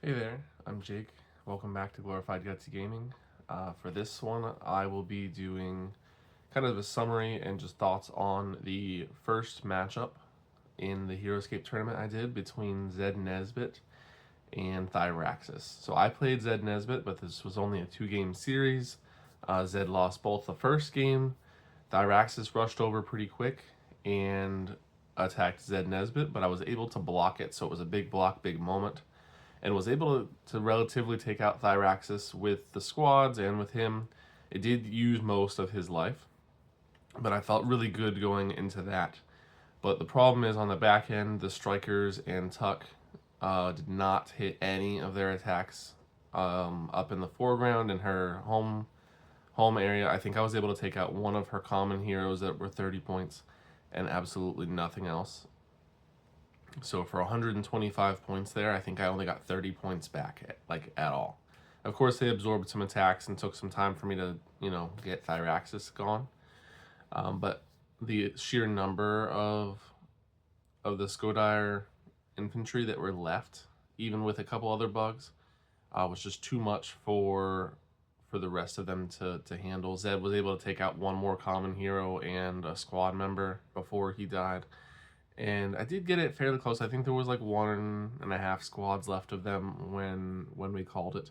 Hey there, I'm Jake. Welcome back to Glorified Gutsy Gaming. For this one, I will be doing kind of a summary and just thoughts on the first matchup in the Heroescape tournament I did between Zed Nesbit and Thyraxis. So I played Zed Nesbit, but this was only a 2-game series. Zed lost both the first game. Thyraxis rushed over pretty quick and attacked Zed Nesbit, but I was able to block it, so it was a big block, big moment, and was able to relatively take out Thyraxis with the squads and with him. It did use most of his life, but I felt really good going into that. But the problem is on the back end, the strikers and Tuck did not hit any of their attacks up in the foreground in her home area. I think I was able to take out one of her common heroes that were 30 points and absolutely nothing else. So for 125 points there, I think I only got 30 points back, at all. Of course, they absorbed some attacks and took some time for me to, get Thyraxis gone. But the sheer number of the Skodire infantry that were left, even with a couple other bugs, was just too much for the rest of them to handle. Zed was able to take out one more common hero and a squad member before he died. And I did get it fairly close. I think there was like 1.5 squads left of them when we called it.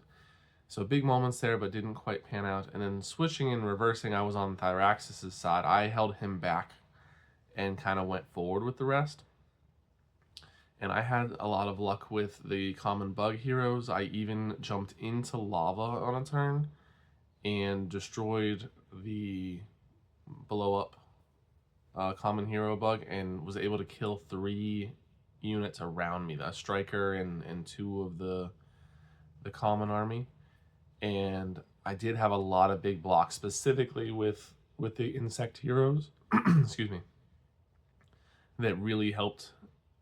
So big moments there, but didn't quite pan out. And then switching and reversing, I was on Thyraxis' side. I held him back and kind of went forward with the rest. And I had a lot of luck with the common bug heroes. I even jumped into lava on a turn and destroyed the blow up common hero bug and was able to kill 3 units around me, a striker and 2 of the common army. And I did have a lot of big blocks, specifically with the insect heroes excuse me, that really helped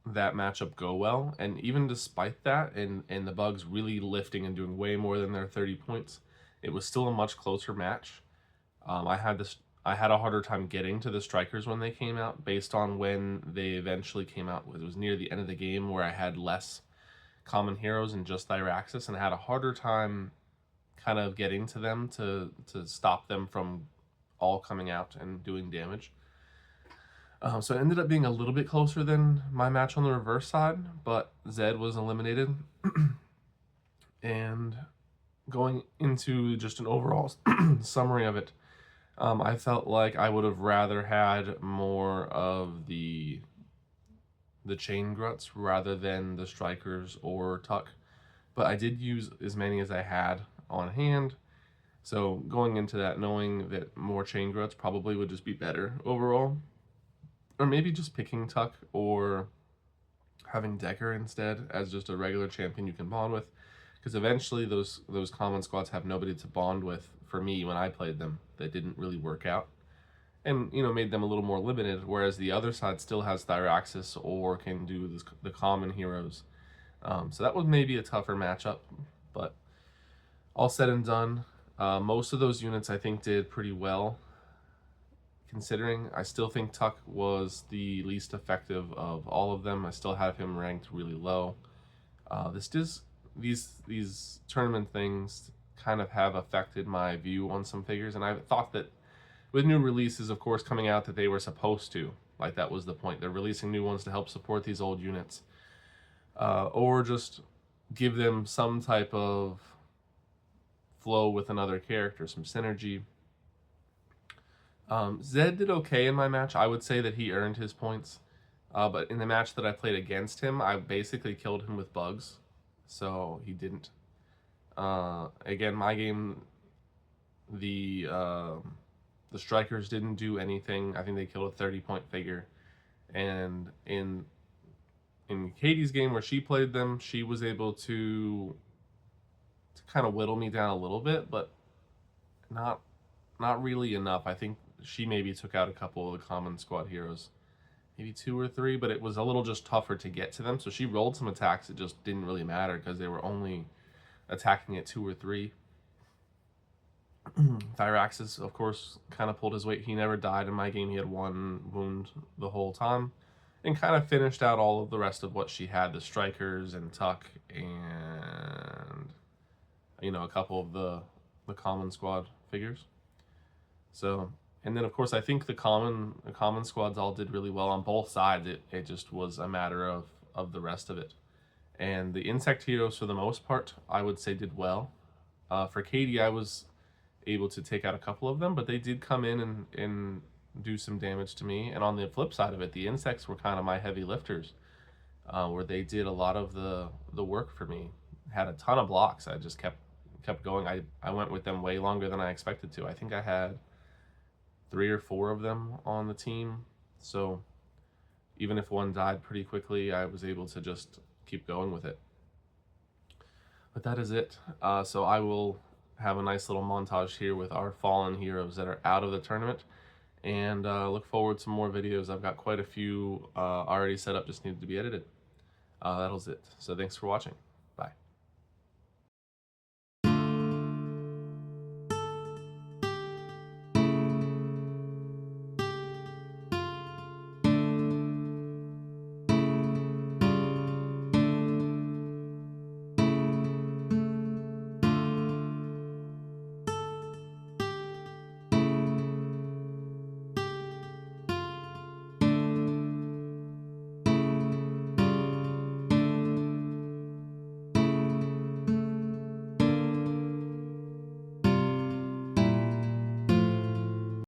that matchup go well. And even despite that, and the bugs really lifting and doing way more than their 30 points, it was still a much closer match. I had a harder time getting to the strikers when they came out, based on when they eventually came out. It was near the end of the game where I had less common heroes and just Thyraxis, and I had a harder time kind of getting to them to stop them from all coming out and doing damage. So it ended up being a little bit closer than my match on the reverse side, but Zed was eliminated. And going into just an overall summary of it, I felt like I would have rather had more of the chain gruts rather than the strikers or Tuck, but I did use as many as I had on hand. So going into that, knowing that more chain gruts probably would just be better overall, or maybe just picking Tuck or having Decker instead as just a regular champion you can bond with, because eventually those common squads have nobody to bond with. For me, when I played them, that didn't really work out, and made them a little more limited. Whereas the other side still has Thyraxis or can do the common heroes. So that was maybe a tougher matchup, but all said and done, most of those units I think did pretty well. Considering, I still think Tuck was the least effective of all of them. I still have him ranked really low. These tournament things kind of have affected my view on some figures, and I thought that with new releases, of course, coming out, that they were supposed to, like, that was the point. They're releasing new ones to help support these old units, or just give them some type of flow with another character, some synergy. Zed did okay in my match. I would say that he earned his points, but in the match that I played against him, I basically killed him with bugs, so he didn't. Again, my game, the strikers didn't do anything. I think they killed a 30-point figure, and in Katie's game where she played them, she was able to kind of whittle me down a little bit, but not really enough. I think she maybe took out a couple of the common squad heroes, maybe 2 or 3, but it was a little just tougher to get to them. So she rolled some attacks. It just didn't really matter because they were only attacking at 2 or 3. Thyraxis, of course, kind of pulled his weight. He never died in my game. He had 1 wound the whole time, and kind of finished out all of the rest of what she had, the strikers and Tuck and you know, a couple of the common squad figures. So, and then of course I think the common squads all did really well on both sides. It just was a matter of the rest of it. And the insect heroes, for the most part, I would say did well. For Katie, I was able to take out a couple of them, but they did come in and do some damage to me. And on the flip side of it, the insects were kind of my heavy lifters, where they did a lot of the work for me. Had a ton of blocks. I just kept going. I went with them way longer than I expected to. I think I had 3 or 4 of them on the team. So even if one died pretty quickly, I was able to just keep going with it. But that is it. So I will have a nice little montage here with our fallen heroes that are out of the tournament, and look forward to more videos. I've got quite a few already set up, just needed to be edited. That was it. So thanks for watching.